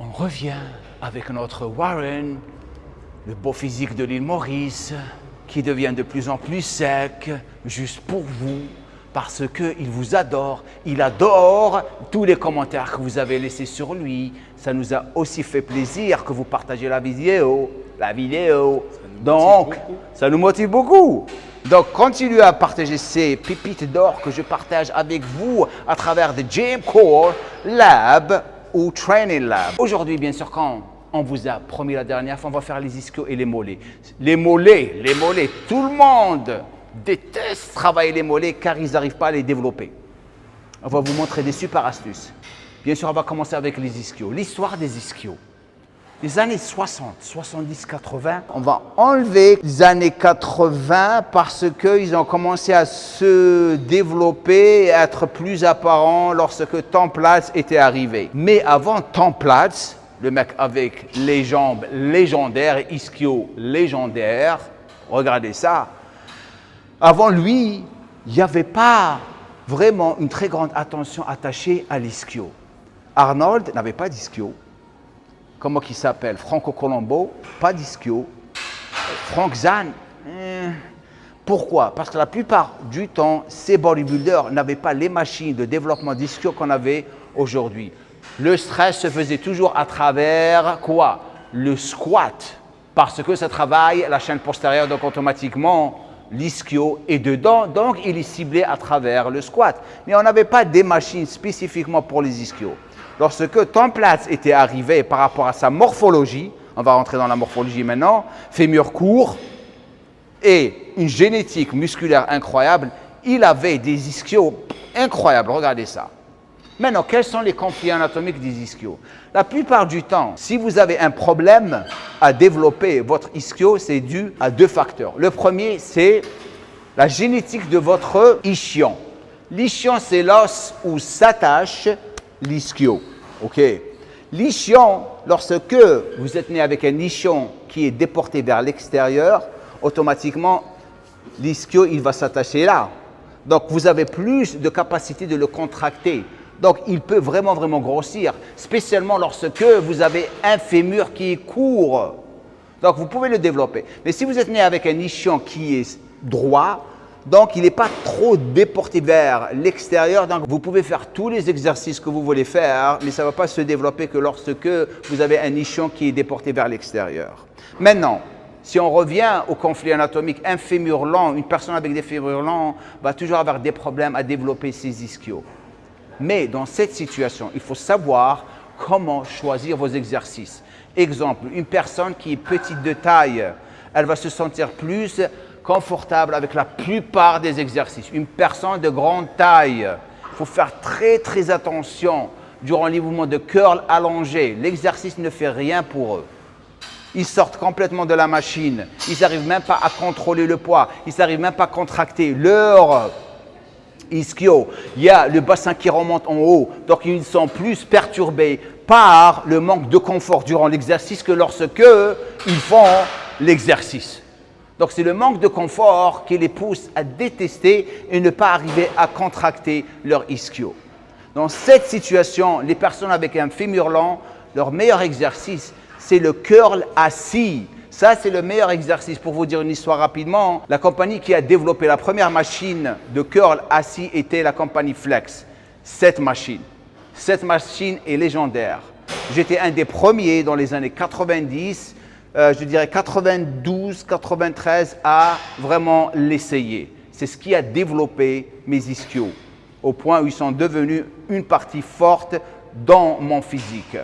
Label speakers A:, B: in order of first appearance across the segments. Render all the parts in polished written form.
A: On revient avec notre Warren, le beau physique de l'île Maurice, qui devient de plus en plus sec, juste pour vous, parce qu'il vous adore. Il adore tous les commentaires que vous avez laissés sur lui. Ça nous a aussi fait plaisir que vous partagez la vidéo. Donc, ça nous motive beaucoup. Donc, continuez à partager ces pépites d'or que je partage avec vous à travers the Gym Core Lab ou Training Lab. Aujourd'hui, bien sûr, quand on vous a promis la dernière fois, on va faire les ischios et les mollets. Les mollets, tout le monde déteste travailler les mollets car ils n'arrivent pas à les développer. On va vous montrer des super astuces. Bien sûr, on va commencer avec les ischios. L'histoire des ischios. Les années 60, 70, 80, on va enlever les années 80 parce qu'ils ont commencé à se développer et à être plus apparents lorsque Tom Platz était arrivé. Mais avant Tom Platz, le mec avec les jambes légendaires, ischio légendaire, regardez ça. Avant lui, il n'y avait pas vraiment une très grande attention attachée à l'ischio. Arnold n'avait pas d'ischio. Comment il s'appelle? Franco Colombo, pas d'ischio. Frank Zane, pourquoi? Parce que la plupart du temps, ces bodybuilders n'avaient pas les machines de développement d'ischio qu'on avait aujourd'hui. Le stress se faisait toujours à travers quoi? Le squat. Parce que ça travaille la chaîne postérieure, donc automatiquement, l'ischio est dedans, donc il est ciblé à travers le squat. Mais on n'avait pas des machines spécifiquement pour les ischios. Lorsque Tom Platz était arrivé par rapport à sa morphologie, on va rentrer dans la morphologie maintenant, fémur court et une génétique musculaire incroyable, il avait des ischios incroyables, regardez ça. Maintenant, quels sont les conflits anatomiques des ischios? La plupart du temps, si vous avez un problème à développer votre ischio, c'est dû à deux facteurs. Le premier, c'est la génétique de votre ischion. L'ischion, c'est l'os où s'attache l'ischio. OK. L'ischion, lorsque vous êtes né avec un ischion qui est déporté vers l'extérieur, automatiquement, l'ischio, il va s'attacher là. Donc, vous avez plus de capacité de le contracter. Donc, il peut vraiment grossir, spécialement lorsque vous avez un fémur qui est court. Donc, vous pouvez le développer. Mais si vous êtes né avec un ischion qui est droit, donc il n'est pas trop déporté vers l'extérieur. Donc, vous pouvez faire tous les exercices que vous voulez faire, mais ça ne va pas se développer que lorsque vous avez un ischion qui est déporté vers l'extérieur. Maintenant, si on revient au conflit anatomique, un fémur lent, une personne avec des fémurs lents va toujours avoir des problèmes à développer ses ischios. Mais dans cette situation, il faut savoir comment choisir vos exercices. Exemple, une personne qui est petite de taille, elle va se sentir plus confortable avec la plupart des exercices. Une personne de grande taille, il faut faire très attention durant les mouvements de curl allongé. L'exercice ne fait rien pour eux. Ils sortent complètement de la machine. Ils n'arrivent même pas à contrôler le poids. Ils n'arrivent même pas à contracter leur ischio. Il y a le bassin qui remonte en haut, donc ils sont plus perturbés par le manque de confort durant l'exercice que lorsque ils font l'exercice. Donc c'est le manque de confort qui les pousse à détester et ne pas arriver à contracter leur ischio. Dans cette situation, les personnes avec un fémur lent, leur meilleur exercice, c'est le curl assis. Ça, c'est le meilleur exercice. Pour vous dire une histoire rapidement, la compagnie qui a développé la première machine de curl assis était la compagnie Flex. Cette machine est légendaire. J'étais un des premiers dans les années 90, je dirais 92, 93, à vraiment l'essayer. C'est ce qui a développé mes ischios, au point où ils sont devenus une partie forte dans mon physique.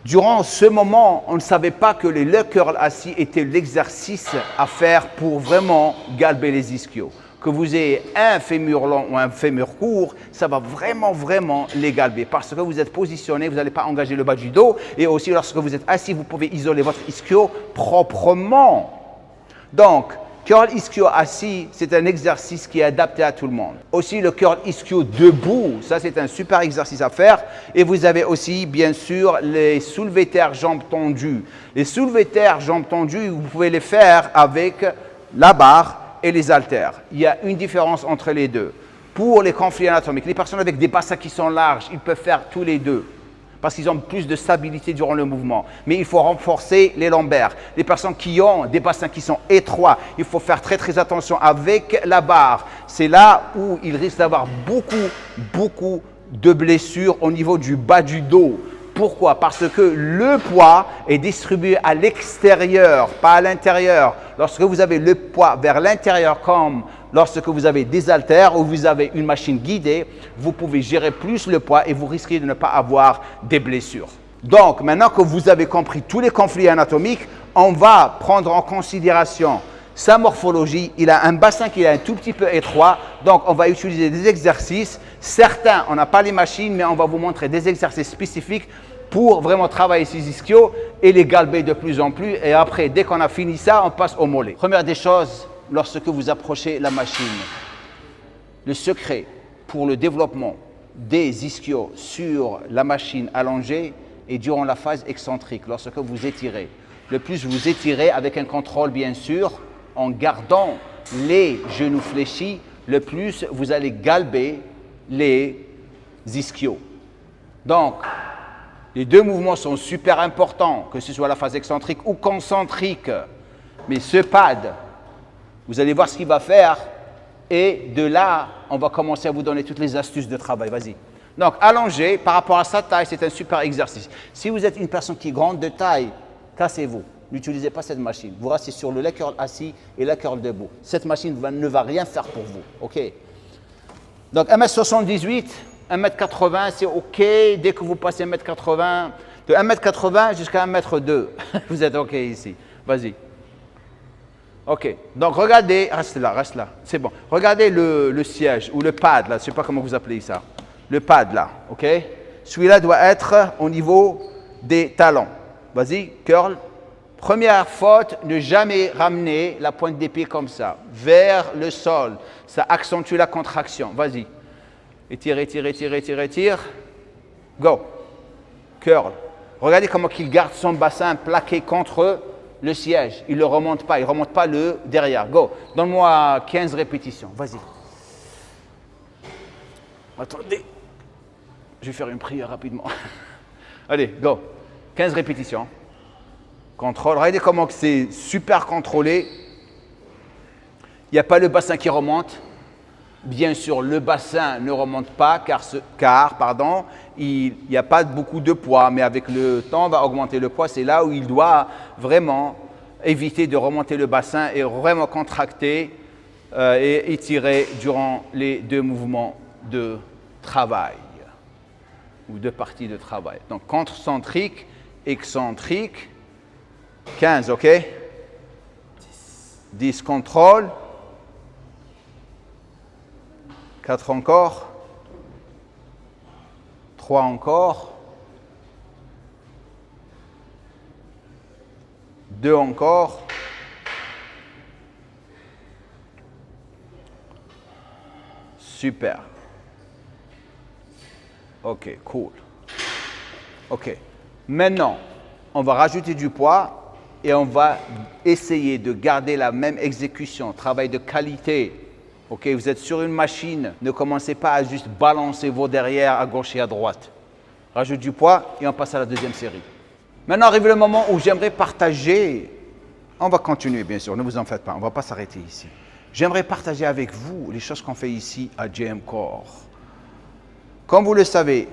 A: Durant ce moment, on ne savait pas que le curl assis était l'exercice à faire pour vraiment galber les ischios. Que vous ayez un fémur long ou un fémur court, ça va vraiment les galber. Parce que vous êtes positionné, vous n'allez pas engager le bas du dos. Et aussi, lorsque vous êtes assis, vous pouvez isoler votre ischio proprement. Donc, curl ischio assis, c'est un exercice qui est adapté à tout le monde. Aussi, le curl ischio debout, ça c'est un super exercice à faire. Et vous avez aussi, bien sûr, les soulevés terre jambes tendues. Les soulevés terre jambes tendues, vous pouvez les faire avec la barre et les haltères. Il y a une différence entre les deux. Pour les conflits anatomiques, les personnes avec des bassins qui sont larges, ils peuvent faire tous les deux. parce qu'ils ont plus de stabilité durant le mouvement. Mais il faut renforcer les lombaires. Les personnes qui ont des bassins qui sont étroits, il faut faire très très attention avec la barre. C'est là où il risque d'avoir beaucoup de blessures au niveau du bas du dos. Pourquoi? Parce que le poids est distribué à l'extérieur, pas à l'intérieur. Lorsque vous avez le poids vers l'intérieur, comme lorsque vous avez des haltères ou vous avez une machine guidée, vous pouvez gérer plus le poids et vous risquez de ne pas avoir des blessures. Donc, maintenant que vous avez compris tous les conflits anatomiques, on va prendre en considération sa morphologie. Il a un bassin qui est un tout petit peu étroit, donc on va utiliser des exercices. Certains, on n'a pas les machines, mais on va vous montrer des exercices spécifiques pour vraiment travailler ces ischios et les galber de plus en plus. Et après, dès qu'on a fini ça, on passe au mollet. Première des choses, lorsque vous approchez la machine, le secret pour le développement des ischios sur la machine allongée est durant la phase excentrique, lorsque vous étirez. Le plus vous étirez, avec un contrôle bien sûr, en gardant les genoux fléchis, le plus vous allez galber les ischios. Donc, les deux mouvements sont super importants, que ce soit la phase excentrique ou concentrique. Mais ce pad, vous allez voir ce qu'il va faire. Et de là, on va commencer à vous donner toutes les astuces de travail. Vas-y. Donc, allongé, par rapport à sa taille, c'est un super exercice. Si vous êtes une personne qui est grande de taille, cassez-vous. N'utilisez pas cette machine. Vous restez sur le leg curl assis et le curl debout. Cette machine ne va rien faire pour vous. OK? Donc, 1m78, 1m80, c'est OK. Dès que vous passez 1m80, de 1m80 jusqu'à 1m2, vous êtes OK ici. Vas-y. OK. Donc, regardez, reste là, c'est bon. Regardez le siège ou le pad, là, je ne sais pas comment vous appelez ça. Le pad, là, OK? Celui-là doit être au niveau des talons. Vas-y, curl. Première faute, ne jamais ramener la pointe des pieds comme ça, vers le sol. Ça accentue la contraction. Vas-y. Étire, étire, étire, étire, étire. Go. Curl. Regardez comment il garde son bassin plaqué contre le siège. Il ne le remonte pas. Il ne remonte pas le derrière. Go. Donne-moi 15 répétitions. Vas-y. Attendez. Je vais faire une prière rapidement. Allez, go. 15 répétitions. Contrôle. Regardez comment c'est super contrôlé. Il n'y a pas le bassin qui remonte. Bien sûr, le bassin ne remonte pas car il n'y a pas beaucoup de poids. Mais avec le temps, on va augmenter le poids. C'est là où il doit vraiment éviter de remonter le bassin et vraiment contracter et étirer durant les deux mouvements de travail ou deux parties de travail. Donc, concentrique, excentrique. 15, OK? 10 contrôle. 4 encore. 3 encore. 2 encore. Super. OK, cool. OK. Maintenant, on va rajouter du poids. Et on va essayer de garder la même exécution, travail de qualité. OK, vous êtes sur une machine, ne commencez pas à juste balancer vos derrières à gauche et à droite. Rajoute du poids et on passe à la deuxième série. Maintenant arrive le moment où j'aimerais partager. On va continuer bien sûr, ne vous en faites pas, on ne va pas s'arrêter ici. J'aimerais partager avec vous les choses qu'on fait ici à JM Core. Comme vous le savez,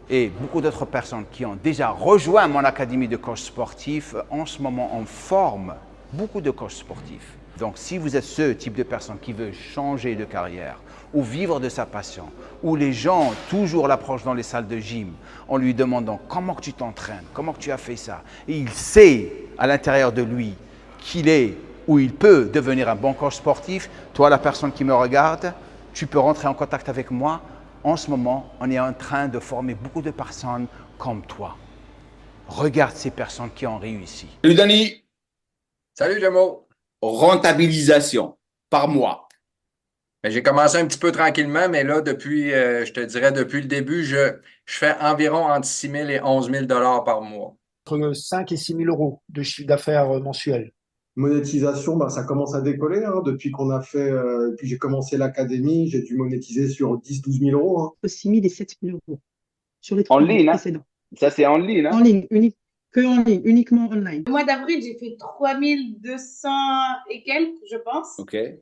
A: et beaucoup d'autres personnes qui ont déjà rejoint mon académie de coach sportif, en ce moment, on forme beaucoup de coachs sportifs. Donc, si vous êtes ce type de personne qui veut changer de carrière ou vivre de sa passion, où les gens toujours l'approchent dans les salles de gym en lui demandant comment que tu t'entraînes, comment que tu as fait ça, et il sait à l'intérieur de lui qu'il est ou il peut devenir un bon coach sportif, toi, la personne qui me regarde, tu peux rentrer en contact avec moi. En ce moment, on est en train de former beaucoup de personnes comme toi. Regarde ces personnes qui ont réussi.
B: Salut Danny.
C: Salut Jamo.
B: Rentabilisation par mois.
C: Ben, j'ai commencé un petit peu tranquillement, mais là, depuis, je te dirais, depuis le début, je fais environ entre 6 000 et 11 000 par mois.
D: Entre 5 et 6 000 euros de chiffre d'affaires mensuel.
E: Monétisation, ça commence à décoller. Depuis qu'on a fait, puis j'ai commencé l'académie, j'ai dû monétiser sur 10-12 000 euros.
F: Entre 6 000 et 7 000 euros sur les 3 mois
B: ligne, hein?
F: précédents.
B: Ça, c'est en ligne,
F: En
B: hein?
F: ligne, que en ligne, uniquement online.
G: Le mois d'avril, j'ai fait 3200 et quelques, je pense.
B: OK.
G: Et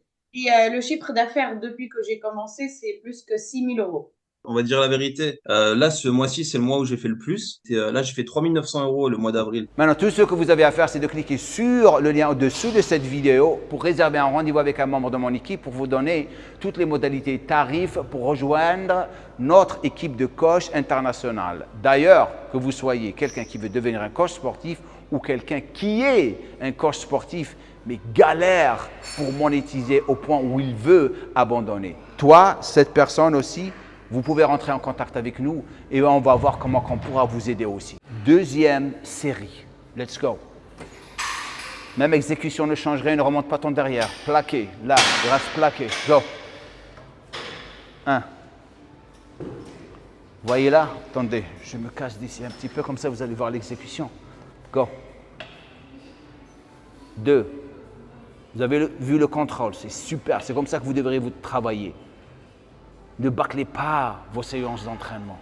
G: le chiffre d'affaires depuis que j'ai commencé, c'est plus que 6 000 euros.
H: On va dire la vérité. Là, ce mois-ci, c'est le mois où j'ai fait le plus. Et, là, j'ai fait 3 900 € le mois d'avril.
A: Maintenant, tout ce que vous avez à faire, c'est de cliquer sur le lien au-dessous de cette vidéo pour réserver un rendez-vous avec un membre de mon équipe pour vous donner toutes les modalités tarifs pour rejoindre notre équipe de coach international. D'ailleurs, que vous soyez quelqu'un qui veut devenir un coach sportif ou quelqu'un qui est un coach sportif mais galère pour monétiser au point où il veut abandonner. Toi, cette personne aussi, vous pouvez rentrer en contact avec nous et on va voir comment on pourra vous aider aussi. Deuxième série. Let's go. Même exécution ne change rien, ne remonte pas ton derrière. Plaqué, là, il reste plaqué. Go. 1. Voyez là? Attendez, je me casse d'ici un petit peu, comme ça vous allez voir l'exécution. Go. 2. Vous avez vu le contrôle, c'est super, c'est comme ça que vous devriez vous travailler. Ne bâclez pas vos séances d'entraînement.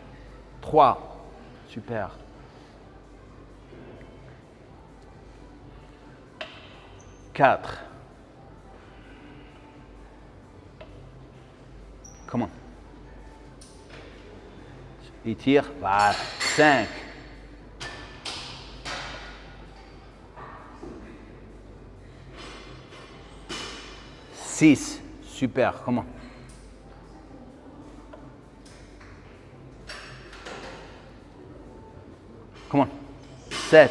A: 3. Super. 4. Comment? Étire. Voilà. 5. 6. Super. Comment? 7.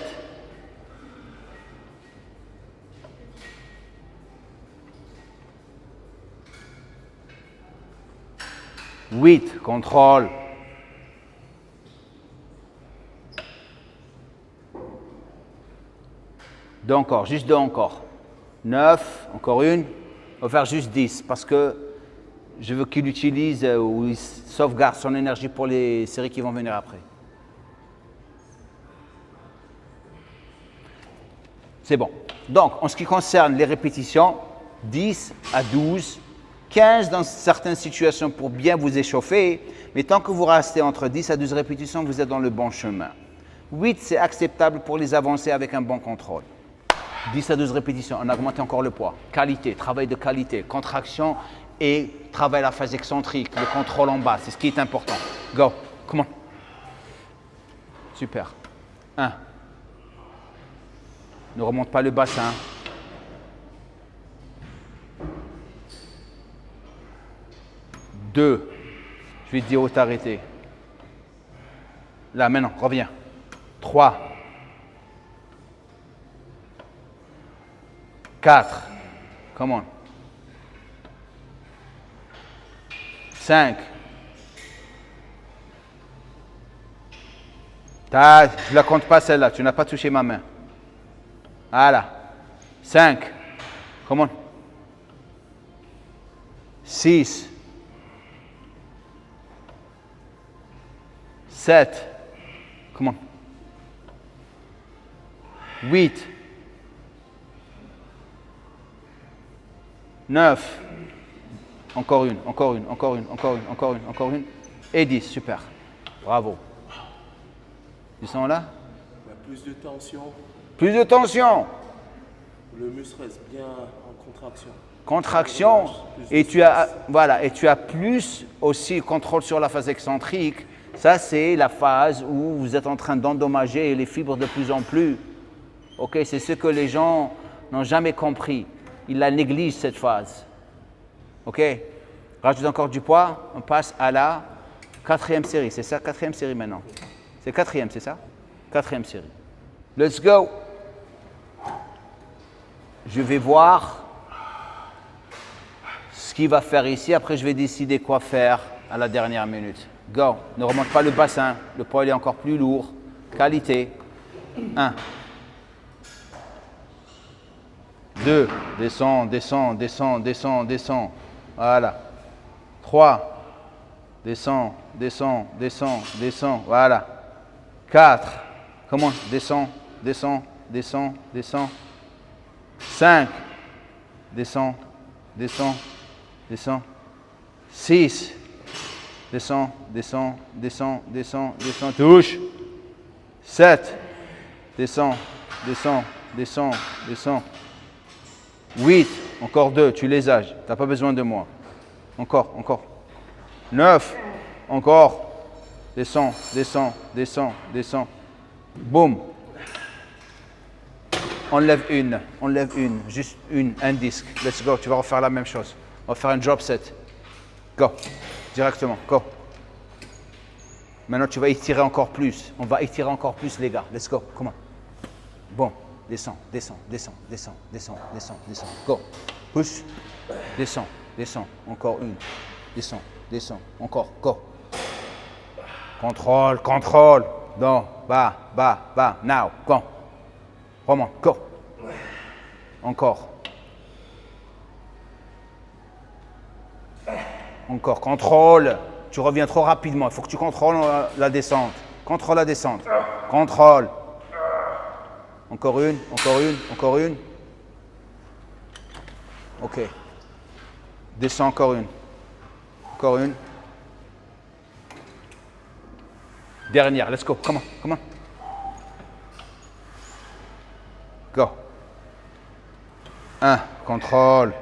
A: 8. Contrôle. 2 encore, juste 2 encore. 9, encore une. On va faire juste 10 parce que je veux qu'il utilise ou il sauvegarde son énergie pour les séries qui vont venir après. C'est bon. Donc, en ce qui concerne les répétitions, 10 à 12, 15 dans certaines situations pour bien vous échauffer, mais tant que vous restez entre 10 à 12 répétitions, vous êtes dans le bon chemin. 8, c'est acceptable pour les avancer avec un bon contrôle. 10 à 12 répétitions, on augmente encore le poids. Qualité, travail de qualité, contraction et travail à la phase excentrique, le contrôle en bas, c'est ce qui est important. Go, come on. Super. 1. Ne remonte pas le bassin. 2. Je vais te dire où t'arrêter. Là, maintenant, reviens. 3. 4. Come on. 5. Je ne la compte pas celle-là, tu n'as pas touché ma main. Voilà. 5. Come on. 6. 7. Come on. 8. 9. Encore une, encore une, encore une, encore une, encore une, encore une. Et 10, super. Bravo. Tu sens là?
I: Il y a plus de tension,
A: Plus de tension.
I: le muscle reste bien en contraction.
A: Contraction. Et tu as, voilà, et tu as plus aussi contrôle sur la phase excentrique. Ça, c'est la phase où vous êtes en train d'endommager les fibres de plus en plus. Ok, c'est ce que les gens n'ont jamais compris. Ils la négligent, cette phase. Ok? Rajoute encore du poids. On passe à la 4e série. C'est ça, 4e série maintenant. C'est 4e, c'est ça? 4e série. Let's go. Je vais voir ce qu'il va faire ici. Après, je vais décider quoi faire à la dernière minute. Go. Ne remonte pas le bassin. Le poids il est encore plus lourd. Qualité. 1. 2. Descends, descends, descends, descends, descends. Voilà. 3. Descends, descends, descends, descends. Voilà. 4. Comment? Descends, descends, descends, descends. 5. Descends, descends, descends. 6. Descends, descends, descends, descends, descends. Touche. 7. Descends, descends, descends, descends. 8. Encore 2, tu les as. Tu n'as pas besoin de moi. Encore, encore. 9. Encore. Descends, descends, descends, descends. Boum. Enlève une, juste une, un disque. Let's go, tu vas refaire la même chose. On va faire un drop set. Go, directement, go. Maintenant, tu vas étirer encore plus. On va étirer encore plus, les gars. Let's go, come on. Bon, descends, descends, descends, descends, descends, descends, descends. Go, push. Descends, descends, encore une. Descends, descends, encore, go. Contrôle, contrôle. Non, bas, bas, bas. Now, go. Remonte, go. Encore. Encore, contrôle. Tu reviens trop rapidement. Il faut que tu contrôles la descente. Contrôle la descente. Contrôle. Encore une, encore une, encore une. Ok. Descends encore une. Encore une. Dernière, let's go. Come on, come on. Go. 1, contrôle.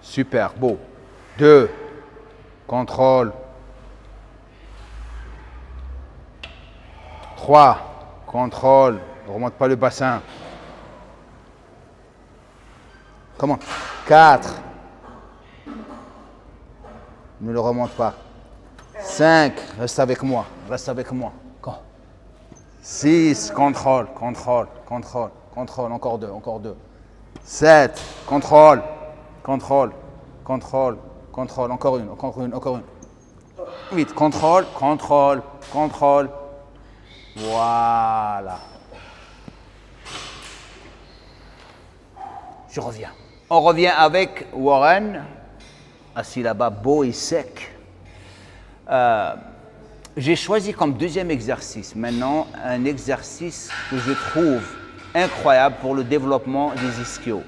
A: Super, beau. 2, contrôle. 3, contrôle. Ne remonte pas le bassin. Comment? 4. Ne le remonte pas. 5, reste avec moi. Reste avec moi. 6, contrôle, contrôle, contrôle, contrôle. Encore 2, encore 2. 7, contrôle, contrôle, contrôle, contrôle. Encore une, encore une, encore une. 8, contrôle, contrôle, contrôle. Voilà. Je reviens. On revient avec Warren, assis là-bas, beau et sec. J'ai choisi comme deuxième exercice maintenant un exercice que je trouve incroyable pour le développement des ischios.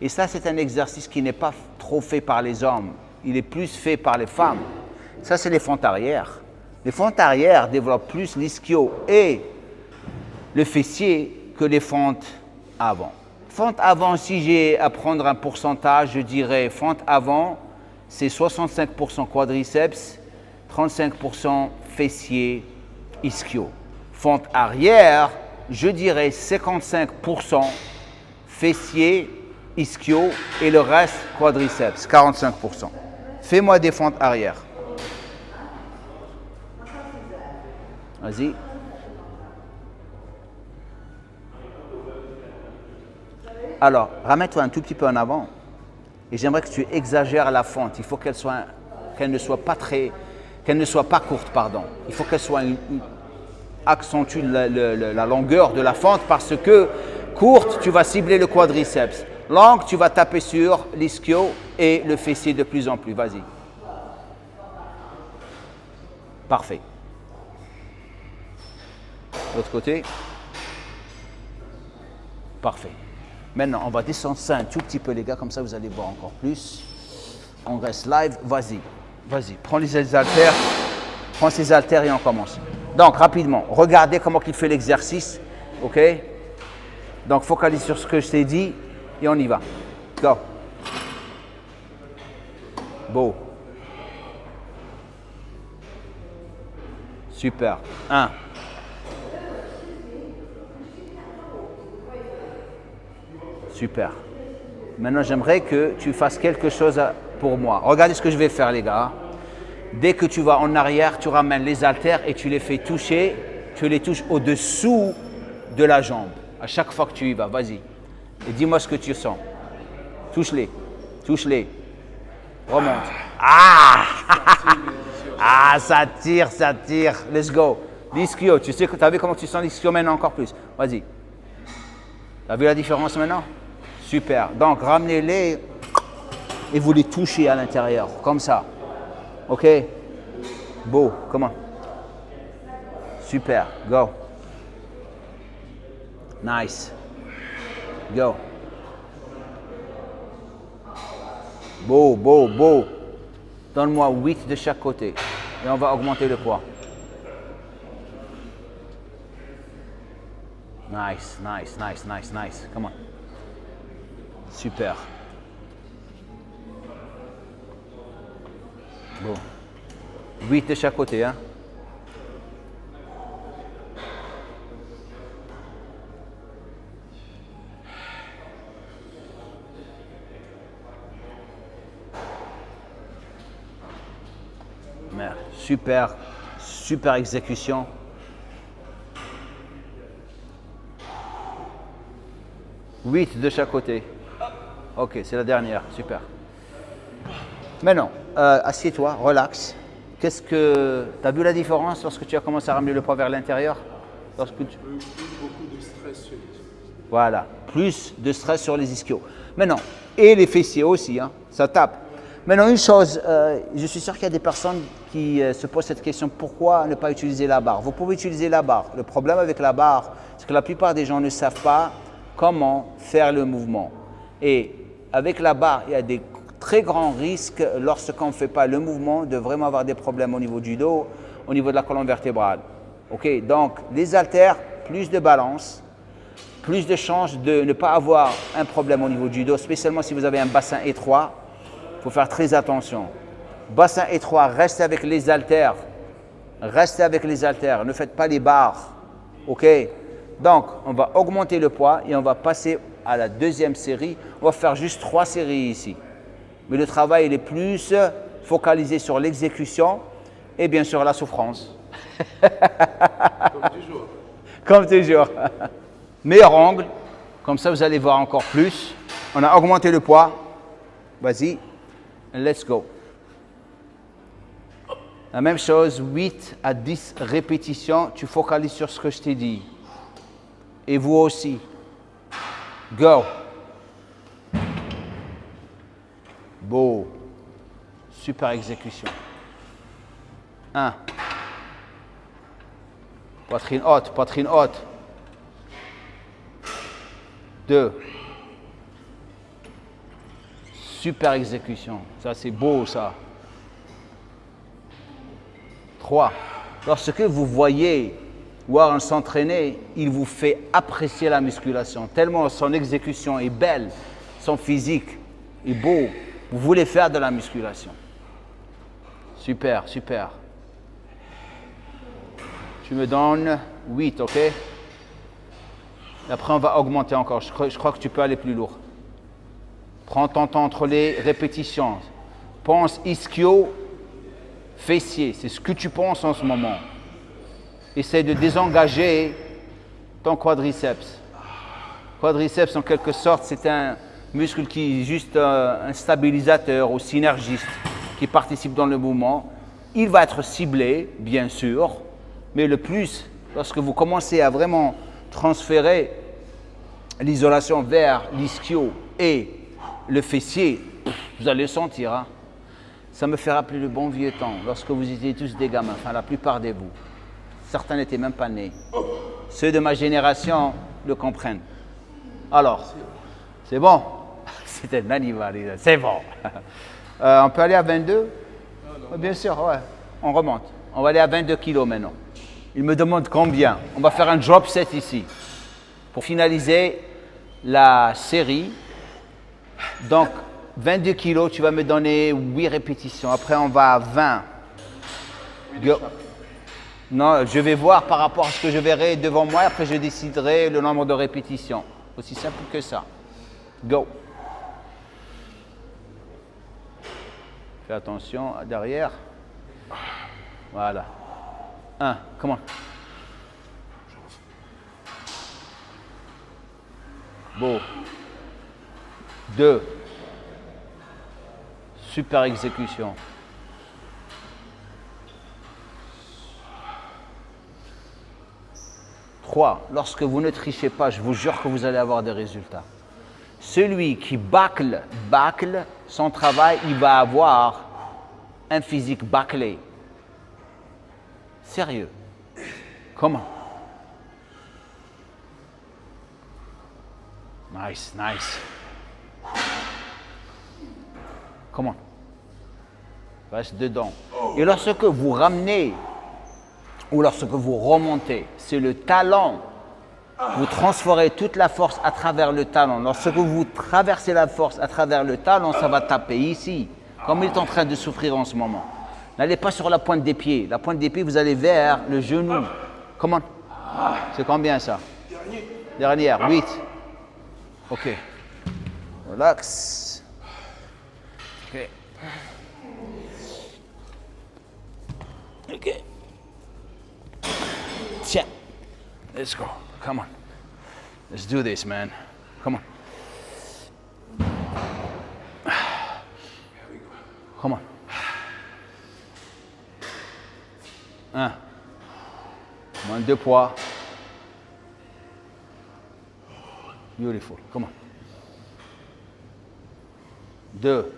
A: Et ça, c'est un exercice qui n'est pas trop fait par les hommes. Il est plus fait par les femmes. Ça, c'est les fentes arrière. Les fentes arrière développent plus l'ischio et le fessier que les fentes avant. Fente avant, si j'ai à prendre un pourcentage, je dirais fente avant, c'est 65% quadriceps, 35% fessier, ischio. Fente arrière, je dirais 55% fessier, ischio et le reste quadriceps, 45%. Fais-moi des fentes arrière. Vas-y. Alors, ramène-toi un tout petit peu en avant et j'aimerais que tu exagères la fente. Il faut qu'elle ne soit pas courte, pardon. Il faut qu'elle soit accentue la longueur de la fente parce que courte, tu vas cibler le quadriceps. Longue, tu vas taper sur l'ischio et le fessier de plus en plus. Vas-y. Parfait. L'autre côté. Parfait. Maintenant, on va descendre ça un tout petit peu, les gars, comme ça vous allez voir encore plus. On reste live. Vas-y, vas-y. Prends les haltères. Prends ces haltères et on commence. Donc, rapidement, regardez comment il fait l'exercice. OK? Donc, focalise sur ce que je t'ai dit et on y va. Go. Beau. Super. 1. Super. Maintenant, j'aimerais que tu fasses quelque chose pour moi. Regardez ce que je vais faire, les gars. Dès que tu vas en arrière, tu ramènes les haltères et tu les fais toucher. Tu les touches au-dessous de la jambe. À chaque fois que tu y vas, vas-y. Et dis-moi ce que tu sens. Touche-les. Touche-les. Remonte. Ah! Ah, ça tire, ça tire. Let's go. L'ischio. Tu sais que tu as vu comment tu sens l'ischio maintenant encore plus. Vas-y. Tu as vu la différence maintenant? Super. Donc, ramenez-les et vous les touchez à l'intérieur, comme ça. OK? Beau. Comment? Super. Go. Nice. Go. Beau, beau, beau. Donne-moi 8 de chaque côté. Et on va augmenter le poids. Nice, nice, nice, nice, nice. Come on. Super. Bon. 8 de chaque côté, hein. Merde. Super, super exécution. Huit de chaque côté. Ok, c'est la dernière, super. Maintenant, assieds-toi, relax. Qu'est-ce que... Tu as vu la différence lorsque tu as commencé à ramener le poids vers l'intérieur? Lorsque tu...
I: Beaucoup de stress sur les ischios.
A: Voilà, plus de stress sur les ischios. Maintenant, et les fessiers aussi, hein, ça tape. Maintenant, une chose, je suis sûr qu'il y a des personnes qui se posent cette question, pourquoi ne pas utiliser la barre? Vous pouvez utiliser la barre. Le problème avec la barre, c'est que la plupart des gens ne savent pas comment faire le mouvement. Et avec la barre, il y a des très grands risques lorsqu'on ne fait pas le mouvement de vraiment avoir des problèmes au niveau du dos, au niveau de la colonne vertébrale. Ok, donc les haltères, plus de balance, plus de chances de ne pas avoir un problème au niveau du dos, spécialement si vous avez un bassin étroit. Il faut faire très attention. Bassin étroit, restez avec les haltères. Restez avec les haltères, ne faites pas les barres. Ok? Donc, on va augmenter le poids et on va passer à la deuxième série. On va faire juste 3 séries ici. Mais le travail il est plus focalisé sur l'exécution et bien sûr la souffrance.
I: Comme toujours.
A: Comme toujours. Meilleur angle, comme ça vous allez voir encore plus. On a augmenté le poids. Vas-y, let's go. La même chose, 8 à 10 répétitions, tu focalises sur ce que je t'ai dit. Et vous aussi. Go. Beau. Super exécution. 1. Poitrine haute, poitrine haute. 2. Super exécution. Ça, c'est beau, ça. 3. Lorsque vous voyez Warren s'entraîner, il vous fait apprécier la musculation. Tellement son exécution est belle, son physique est beau. Vous voulez faire de la musculation. Super, super. Tu me donnes 8, ok? Et après, on va augmenter encore. Je crois que tu peux aller plus lourd. Prends ton temps entre les répétitions. Pense ischio, fessier. C'est ce que tu penses en ce moment. Essaye de désengager ton quadriceps. Quadriceps, en quelque sorte, c'est un muscle qui est juste un stabilisateur ou synergiste qui participe dans le mouvement. Il va être ciblé, bien sûr, mais le plus, lorsque vous commencez à vraiment transférer l'isolation vers l'ischio et le fessier, vous allez le sentir. Hein? Ça me fait rappeler le bon vieux temps, lorsque vous étiez tous des gamins, enfin la plupart de vous. Certains n'étaient même pas nés. Ceux de ma génération le comprennent. Alors, c'est bon? C'était un animal, c'est bon. On peut aller à 22? Bien sûr, ouais. On remonte. On va aller à 22 kilos maintenant. Il me demande combien. On va faire un drop set ici. Pour finaliser la série. Donc, 22 kilos, tu vas me donner 8 répétitions. Après, on va à 20. Go. Non, je vais voir par rapport à ce que je verrai devant moi. Après, je déciderai le nombre de répétitions. Aussi simple que ça. Go. Fais attention derrière. Voilà. 1, comment? Beau. 2. Super exécution. 3. Lorsque vous ne trichez pas, je vous jure que vous allez avoir des résultats. Celui qui bâcle son travail, il va avoir un physique bâclé. Sérieux. Comment? Nice, nice. Comment? Reste dedans. Et lorsque vous ramenez ou lorsque vous remontez, c'est le talon. Vous transférez toute la force à travers le talon. Lorsque vous traversez la force à travers le talon, ça va taper ici, comme il est en train de souffrir en ce moment. N'allez pas sur la pointe des pieds. La pointe des pieds, vous allez vers le genou. Comment? C'est combien ça? Dernière, 8. Ok. Relax. Ok. Ok. Tiens. Let's go. Come on. Let's do this, man. Come on. Come on. 1. Moins 2 poids. Beautiful. Come on. 2.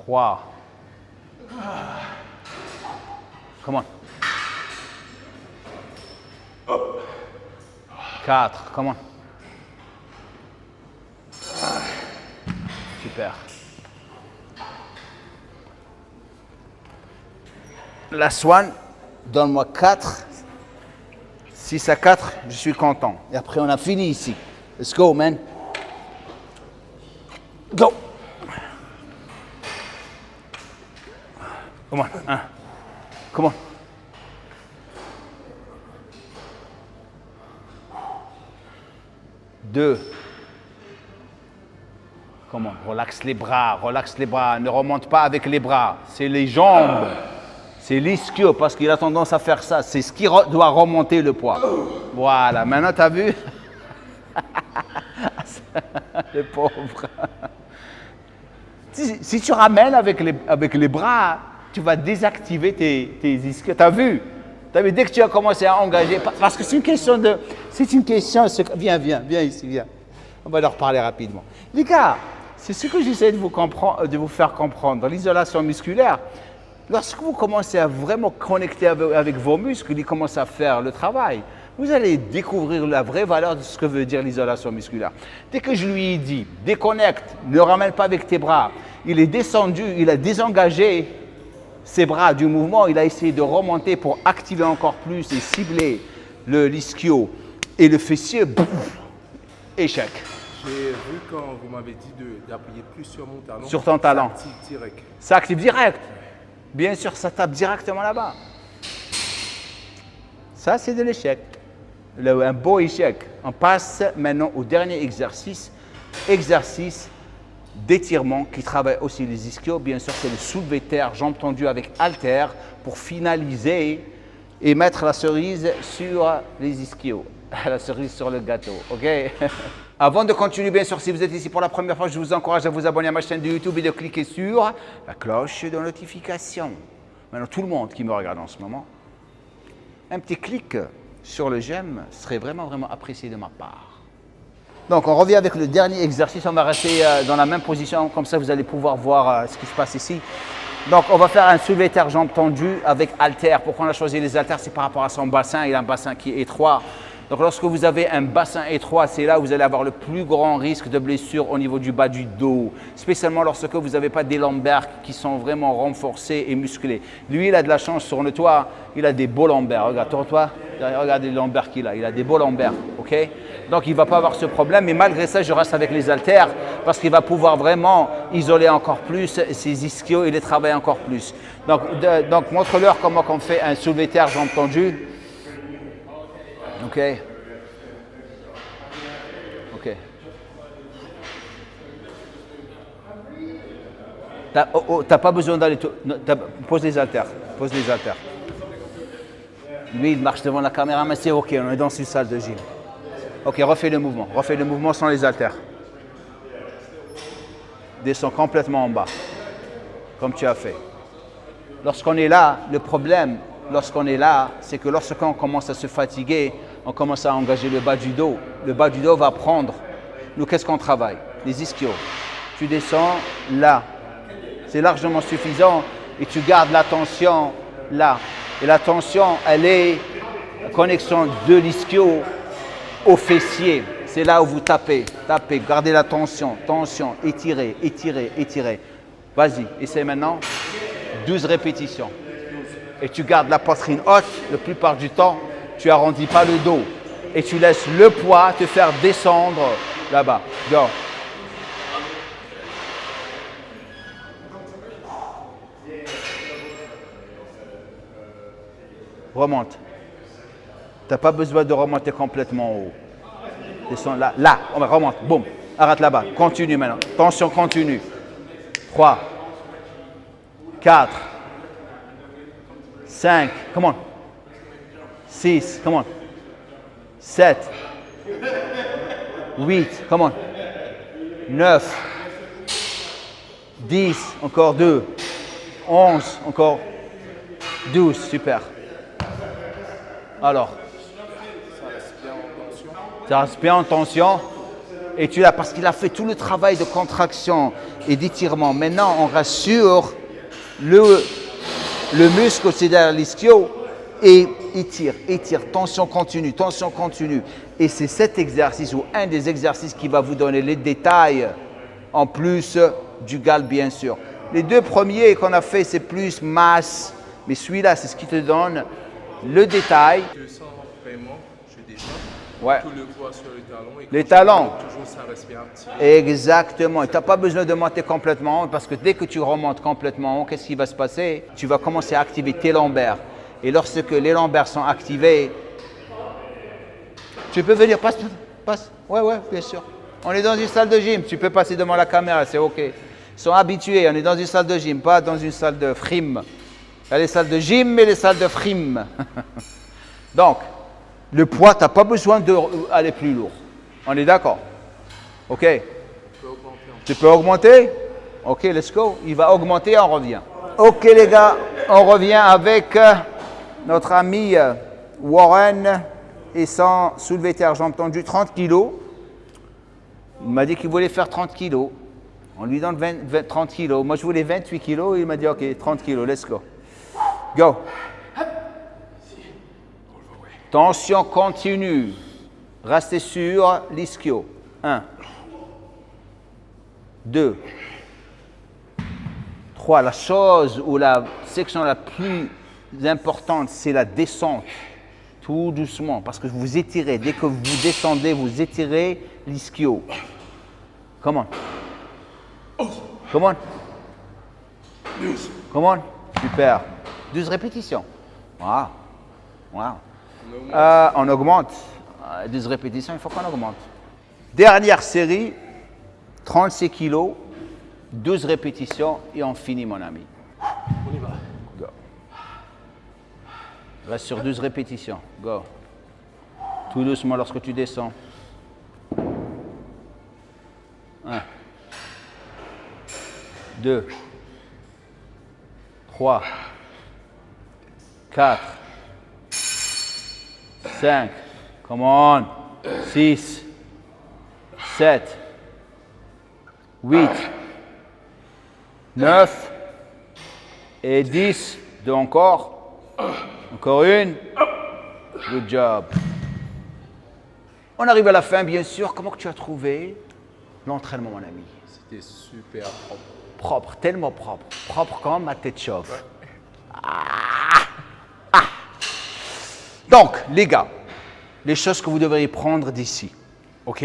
A: 3. Come on. 4. Come on. Super. La Swan, donne-moi 4. 6 à 4, je suis content. Et après, on a fini ici. Let's go, man. Go. Come on. 1. Come on. 2. Comment? Relaxe les bras, relaxe les bras. Ne remonte pas avec les bras. C'est les jambes. C'est l'ischio parce qu'il a tendance à faire ça. C'est ce qui doit remonter le poids. Voilà. Maintenant, tu as vu? Le pauvre. Si tu ramènes avec les bras, tu vas désactiver tes ischios. Tu as vu? Dès que tu as commencé à engager, parce que c'est une question de... Viens ici, viens. On va leur parler rapidement. Les gars, c'est ce que j'essaie de vous faire comprendre. Dans l'isolation musculaire, lorsque vous commencez à vraiment connecter avec vos muscles, ils commencent à faire le travail. Vous allez découvrir la vraie valeur de ce que veut dire l'isolation musculaire. Dès que je lui ai dit, déconnecte, ne ramène pas avec tes bras, il est descendu, il a désengagé ses bras du mouvement, il a essayé de remonter pour activer encore plus et cibler l'ischio et le fessier, boum, échec.
I: J'ai vu quand vous m'avez dit d'appuyer plus sur mon talon.
A: Sur ton talon.
I: Ça active direct.
A: Ça active direct. Bien sûr, ça tape directement là-bas. Ça, c'est de l'échec. Un beau échec. On passe maintenant au dernier exercice. Exercice d'étirement qui travaille aussi les ischios. Bien sûr, c'est le soulevé de terre, jambes tendues avec haltère pour finaliser et mettre la cerise sur les ischios. La cerise sur le gâteau, ok? Avant de continuer, bien sûr, si vous êtes ici pour la première fois, je vous encourage à vous abonner à ma chaîne de YouTube et de cliquer sur la cloche de notification. Maintenant, tout le monde qui me regarde en ce moment, un petit clic sur le j'aime serait vraiment, vraiment apprécié de ma part. Donc, on revient avec le dernier exercice. On va rester dans la même position. Comme ça, vous allez pouvoir voir ce qui se passe ici. Donc, on va faire un soulevé de terre jambes tendues avec haltère. Pourquoi on a choisi les haltères? C'est par rapport à son bassin. Il a un bassin qui est étroit. Donc, lorsque vous avez un bassin étroit, c'est là où vous allez avoir le plus grand risque de blessure au niveau du bas du dos. Spécialement lorsque vous n'avez pas des lombaires qui sont vraiment renforcés et musclés. Lui, il a de la chance sur le toit. Il a des beaux lombaires. Regarde, tourne-toi. Regarde les lombaires qu'il a. Il a des beaux lombaires. OK? Donc, il ne va pas avoir ce problème. Mais malgré ça, je reste avec les haltères parce qu'il va pouvoir vraiment isoler encore plus ses ischios et les travailler encore plus. Donc montre-leur comment on fait un soulevé de terre jambes tendues. OK. OK. T'as pas besoin d'aller... Pose les haltères. Pose les haltères. Lui, il marche devant la caméra, mais c'est OK. On est dans une salle de gym. OK, refais le mouvement. Refais le mouvement sans les haltères. Descends complètement en bas. Comme tu as fait. Lorsqu'on est là, le problème, lorsqu'on est là, c'est que lorsqu'on commence à se fatiguer, on commence à engager le bas du dos. Le bas du dos va prendre. Nous, qu'est-ce qu'on travaille? Les ischios. Tu descends là. C'est largement suffisant et tu gardes la tension là. Et la tension, elle est la connexion de l'ischio au fessier. C'est là où vous tapez, tapez, gardez la tension, tension, étirez, étirez, étirez. Vas-y, essaie maintenant. 12 répétitions. Et tu gardes la poitrine haute, la plupart du temps, tu arrondis pas le dos. Et tu laisses le poids te faire descendre là-bas. Go. Remonte. Tu n'as pas besoin de remonter complètement en haut. Descends là, là, on remonte, boum. Arrête là-bas, continue maintenant. Tension continue. 3, 4, 5, come on. 6, come on. 7, 8, come on. 9, 10, encore 2, 11, encore 12, super. Alors, ça reste bien en tension. Et tu l'as parce qu'il a fait tout le travail de contraction et d'étirement. Maintenant, on rassure le muscle, c'est derrière l'ischio, et étire, étire, tension continue, tension continue. Et c'est cet exercice ou un des exercices qui va vous donner les détails, en plus du GAL, bien sûr. Les deux premiers qu'on a fait, c'est plus masse, mais celui-là, c'est ce qui te donne le détail.
I: Je sens vraiment, je descends.
A: Ouais.
I: Tout le poids sur les talons. Et
A: Les
I: quand
A: talons.
I: je monte, toujours ça reste bien activé.
A: Exactement. Tu n'as pas besoin de monter complètement haut parce que dès que tu remontes complètement haut, qu'est-ce qui va se passer? Tu vas commencer à activer tes lombaires. Et lorsque les lombaires sont activés, tu peux venir, passe. Ouais, bien sûr. On est dans une salle de gym, tu peux passer devant la caméra, c'est OK. Ils sont habitués, on est dans une salle de gym, pas dans une salle de frime. Il y a les salles de gym et les salles de frime. Donc, le poids, tu n'as pas besoin d'aller plus lourd. On est d'accord? OK. Tu peux augmenter? OK, let's go. Il va augmenter, on revient. OK, les gars, on revient avec notre ami Warren et son soulevé terre jambes tendues, 30 kilos. Il m'a dit qu'il voulait faire 30 kilos. On lui donne 30 kilos. Moi, je voulais 28 kilos. Il m'a dit, OK, 30 kilos, let's go. Go. Tension continue. Restez sur l'ischio. 1, 2, 3. La chose ou la section la plus importante, c'est la descente. Tout doucement, parce que vous étirez. Dès que vous descendez, vous étirez l'ischio. Come on. Come on. Come on. Super. 12 répétitions. Wow. On augmente. 12 répétitions, il faut qu'on augmente. Dernière série, 36 kilos, 12 répétitions et on finit, mon ami.
I: On y va.
A: Go. Reste sur 12 répétitions. Go. Tout doucement lorsque tu descends. 1, 2, 3, 4, 5, come on, 6, 7, 8, 9 et 10. Deux encore. Encore une. Good job. On arrive à la fin, bien sûr. Comment que tu as trouvé l'entraînement, mon ami?
I: C'était super propre.
A: Propre, tellement propre. Propre comme ma tête chauffe. Donc, les gars, les choses que vous devriez prendre d'ici. OK.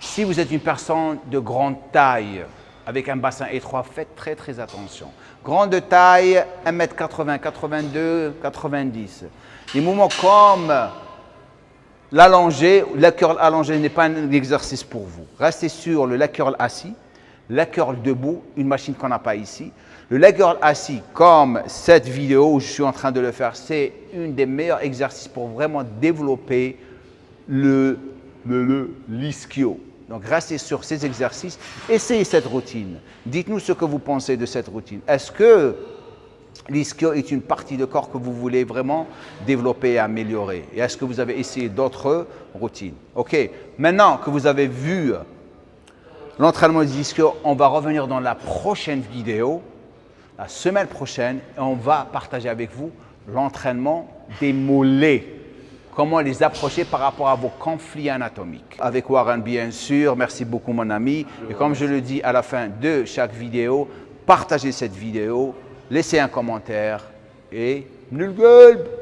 A: Si vous êtes une personne de grande taille, avec un bassin étroit, faites très, très attention. Grande taille, 1m80, 82, 90. Des mouvements comme l'allongé, la curl allongée n'est pas un exercice pour vous. Restez sur le leg curl assis, leg curl debout, une machine qu'on n'a pas ici. Le leg curl assis, comme cette vidéo où je suis en train de le faire, c'est un des meilleurs exercices pour vraiment développer l'ischio. Donc, restez sur ces exercices, essayez cette routine. Dites-nous ce que vous pensez de cette routine. Est-ce que l'ischio est une partie de corps que vous voulez vraiment développer et améliorer? Et est-ce que vous avez essayé d'autres routines? OK. Maintenant que vous avez vu l'entraînement de l'ischio, on va revenir dans la prochaine vidéo, la semaine prochaine, et on va partager avec vous l'entraînement des mollets. comment les approcher par rapport à vos conflits anatomiques. Avec Warren, bien sûr, merci beaucoup mon ami. Et comme je le dis à la fin de chaque vidéo, partagez cette vidéo, laissez un commentaire et nul gueule.